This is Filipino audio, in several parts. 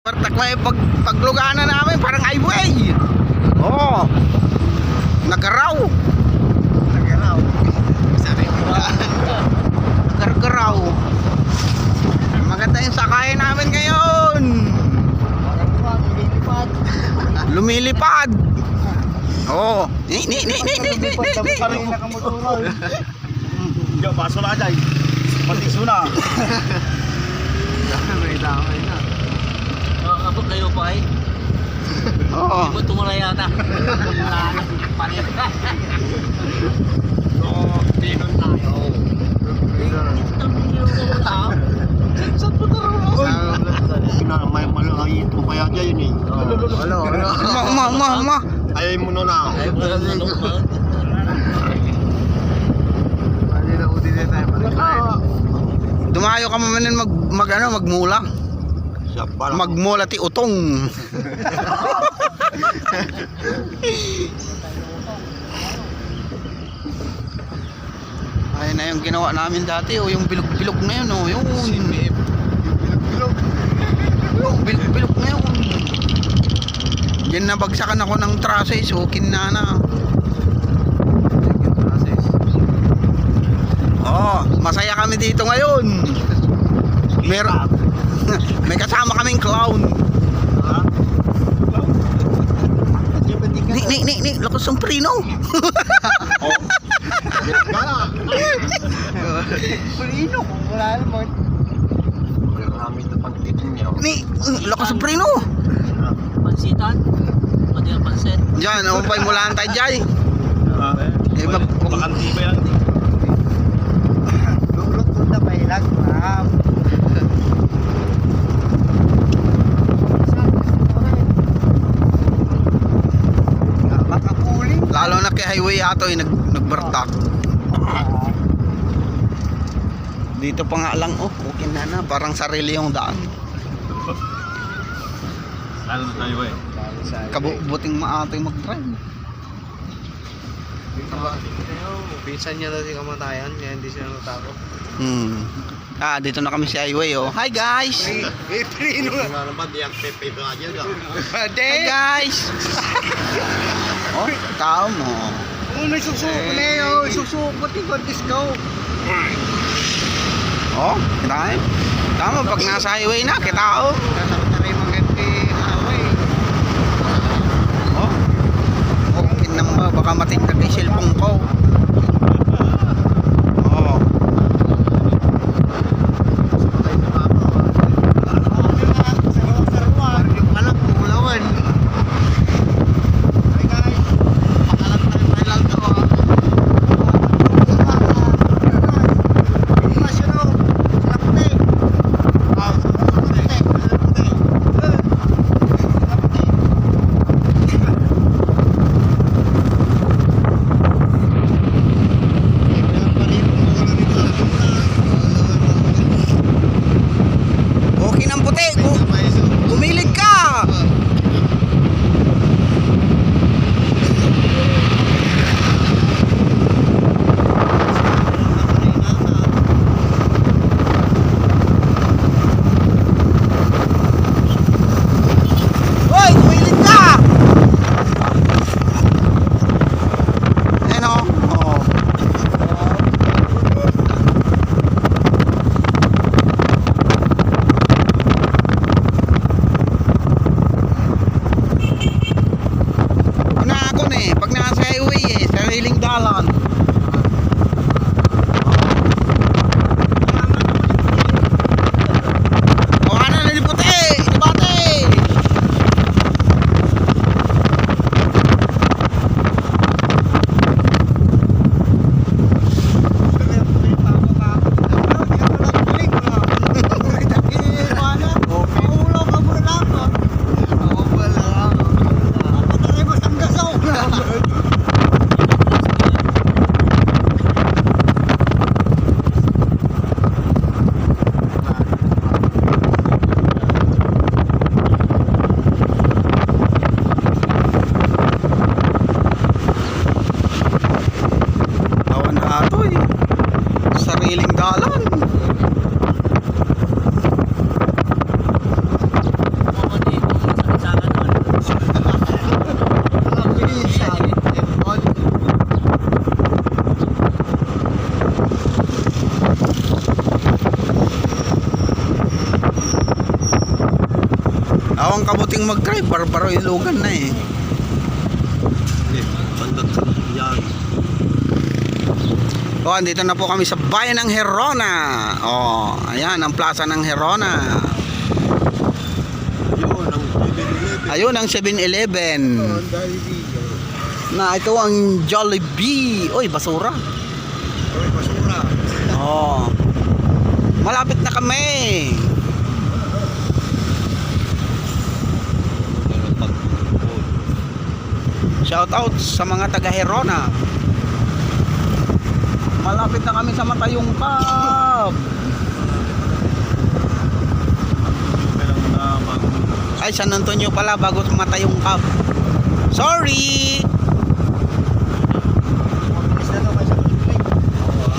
May paglugana namin parang highway. Oo. Nagaraw. Nagaraw. Maganda yung sakayan namin ngayon. Lumilipad. Oo. Ni. Yo, paso na dyan. Patiso na. Damay na. Nakakabot kayo pa eh. Oo. Di ba tumula yata? Palit. Oo, tinon tayo. Saan po na rin May malaki ito kaya dyan eh. Ma. Ayaw mo na. Ay, wala na naman. Dumayo ka mamanin magmula. Magmula ti utong. Ayun na yung ginawa namin dati, oh, yung bilog-bilog na yun, oh, yung bilog-bilog na yun. Yan nabagsakan ako ng trusses, oh, kinana. Oh, masaya kami dito ngayon. May kasama kaming clown. Ni, lakas ng prino. Prino, wala naman. Marami na pagtitin niya. Ni, lakas ng prino. Pansitan? Pati ang pansit? Diyan, ako pa'y mulaan tayo dyan. Bakanti ba yan? Lurot ko na ba ilag? Makapuling. Lalo na kay highway ato, nagbartak. Dito pa nga lang, oh, okay na, parang sarili yung daan. Lalo na tayo eh. Kabuting maating mag-drive. Pinsan niya daw si kamatayan, kaya hindi sila natakot. Dito na kami sa highway, oh. Hi guys! Prino na. Wala naman, di ang pepe ba dyan ka? Hi guys! Oh, tao mo. May susuko na yun, susuko tingkod disco. Oh, kita eh. Tama, pag nasa highway na, kita oh. Taray maganda away. Oh. Okay naman, baka matindag yung cellphone ko. Oh. Yung alam, pulawan. Hi guys, pakalat tayo pa lang to. Masyo, sila puti. Awang kabuting mag-drive, barbaro ilugan na eh. Bandag sa yan. O, andito na po kami sa bayan ng Herona. O, ayan ang plaza ng Herona. Yun, ang 7-Eleven. Ayun ang 7-Eleven. Ang dahil dito. Na ito ang Jollibee. Oy, basura. Oy, basura. Oh. Malapit na kami. Shout out sa mga taga Herona. Malapit na kami sa Matayong Cab. Ay, San Antonio pala bago sa Matayong Cab. Sorry.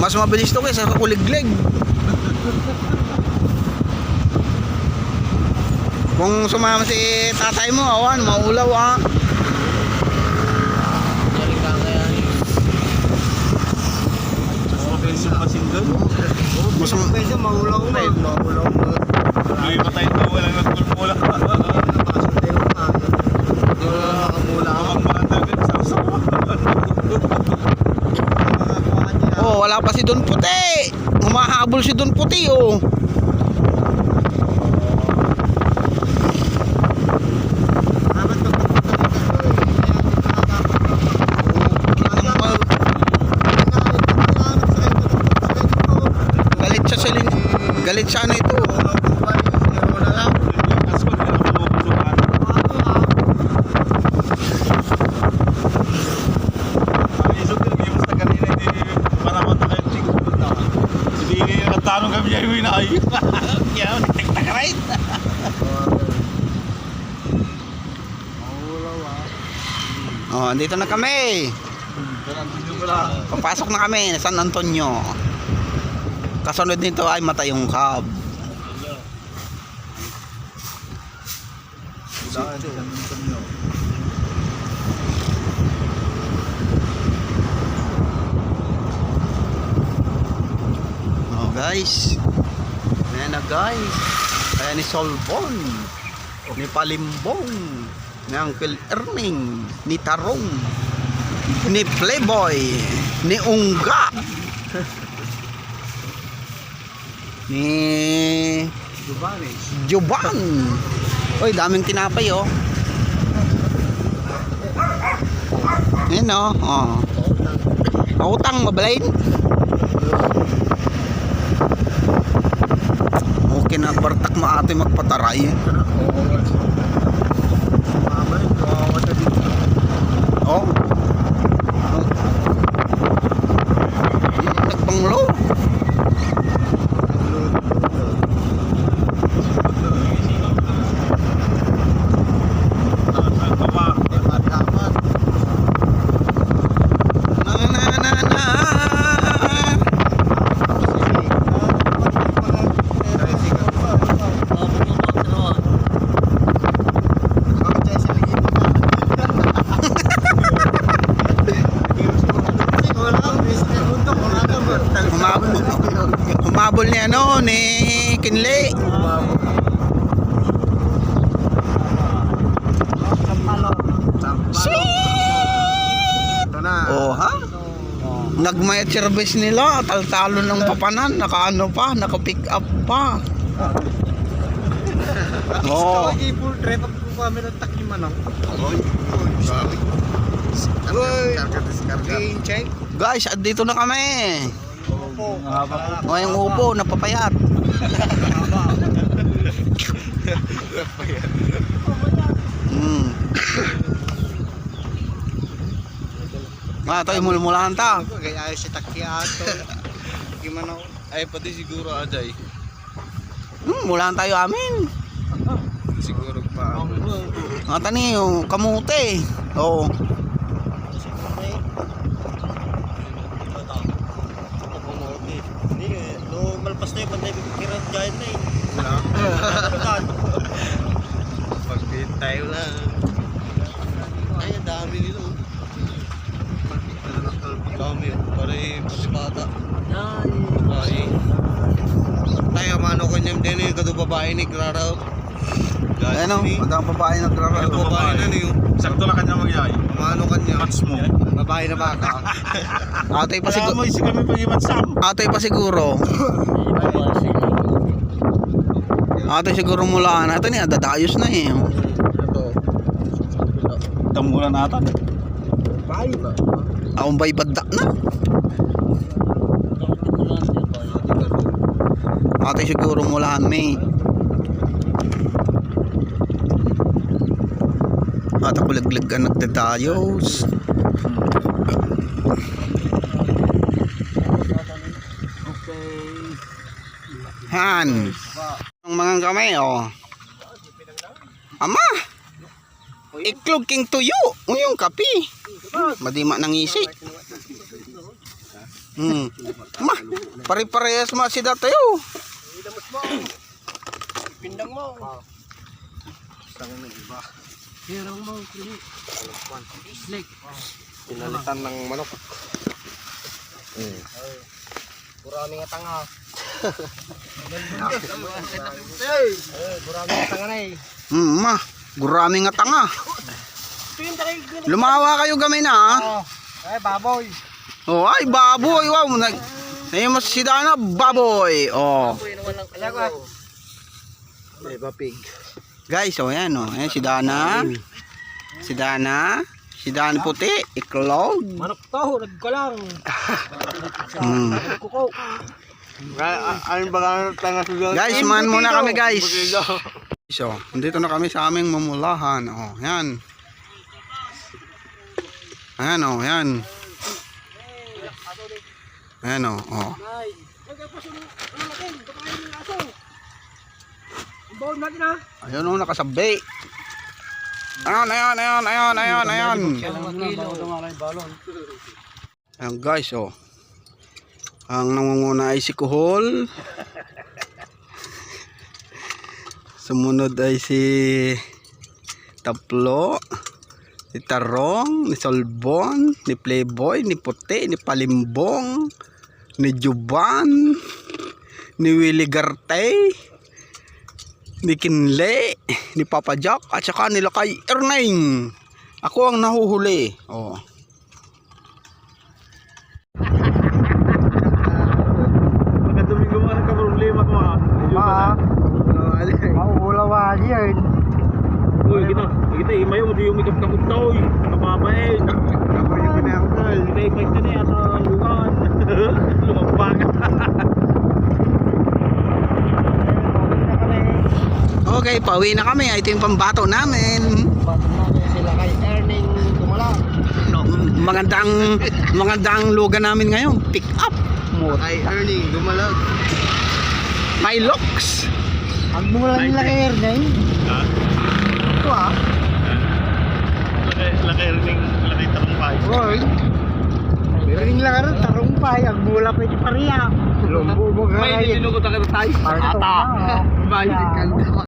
Mas mabilis to kaysa sa Kuliglig. Kung sumama si tatay mo, awan, maulaw ah. Galing ka kaya ni. Peso masindan. Mas Peso maulaw na. Maulaw na. Hindi patay ito. Walang nagtulmula. oh, wala pa si Don Puti. Humahabol si Don Puti oh. Galit siya sa galit siya na ito. Tanong kami niya yung inaayos. Kaya nagtagtag ka rin. Oh, andito na kami. Papasok na kami sa San Antonio. Kasunod nito ay Matayong Cab. Oh guys. Ayan na guys. Ayan ni Solbon, ni Palimbong, ni Uncle Erning, ni Tarong, ni Playboy, ni Ungga, ni Juban. Oy, daming tinapay oh. Ayan oh. Oh. Pautang mabalain. Okay na, bartak maate magpataray. Oh. Nagbanglo. Humabol ni ano, ni Kinley. Sweet! Oh ha? Nagmayat service nila, taltalo ng papanan, nakaano pa, naka-pick up pa. Oh. Full trip ako kami ng takiman ng. Guys, dito na kami. O yung upo, napapayat. Tayo mulmulahan ta. Kaya ayos si Takiato. Gimana? Ay, pati siguro Ajay. Mulahan tayo amin. Siguro pa. Tani yung kamote. Oo. Malpas na yung pantay pipikiran dyan na eh. Pag-date tayo lang. Ay, ang dami nito. Dami. Pare, pati bata. Ay. Tayo, mano ko niya din yung babae ni Clara. Ayan o, ang babae nagrararo. Babae na niyo. Sakto na kanya magyay. Paano kanya? Match mo. Babae na baka. Atay pa Kaya siguro. mo isi kami pag-imat Sam. Atay pa siguro. Atay siguro mula na. Ito niya, dadayos na eh. Tamulan ata. Akong bay badda na. Atay siguro mula na eh. At ako laglag ka nagdadayos. Han. Ang mga kamay oh. Ama. Iklog king tuyo. Yung kapi. Madima nang isi. Ma. Pare-parehas ma si datayo. Pindang mo. Hirang mo, snake. Pinalitan ng manok. Kurami nga tanga. Kurami nga tanga na eh. Ma. Gurami nga tanga. Lumawa kayo gamay na ha. Ay, baboy. Oh, ay baboy. Wow. Naimas si Dana, baboy. Oh. Ay, papig. Guys, oh yan oh. Ayan si Dana. Si Dana. Si Dana puti. Iklog. Manok to, nagkalang. Kuko. Ayun ba nga tanga sa Guys, man muna kami guys. So, nandito na kami sa aming mamulahan. Oh, yan. Ayan oh, yan. Ayan oh, oh. Ayun oh, nakasabi. Ayan, ayan, ayan, ayan, ayan, ayan. Ayan guys, oh. Ang nangunguna ay si Kuhol. Sumunod ay si Taplo, si Tarong, ni Solbon, ni Playboy, ni Puti, ni Palimbong, ni Juban, ni Willie Garte, ni Kinle, ni Papa Jack, at saka nila kay Erneng. Ako ang nahuhuli. Oh. Pagka-domingo mo ka problema ko ha. Maulawali yun. Uy, kita imayo mo yung mikap kapuntaw. Kapapain. Kita ipay ka niya sa lugan. Lumabang. Okay, pauwi na kami. Ito yung pambato namin. Sila kay Erning Dumala. Magandang lugar namin ngayon. Pick up. Kay Erning Dumala. My looks. Ang mura nila kay Erning. Ha? Ito ah. Laki tarumpay. Hoy. Erning lang rin, tarumpay. Ang mula pa yung pariya. Lumbo mo ka. May nilinugot ka tayo. Ata. May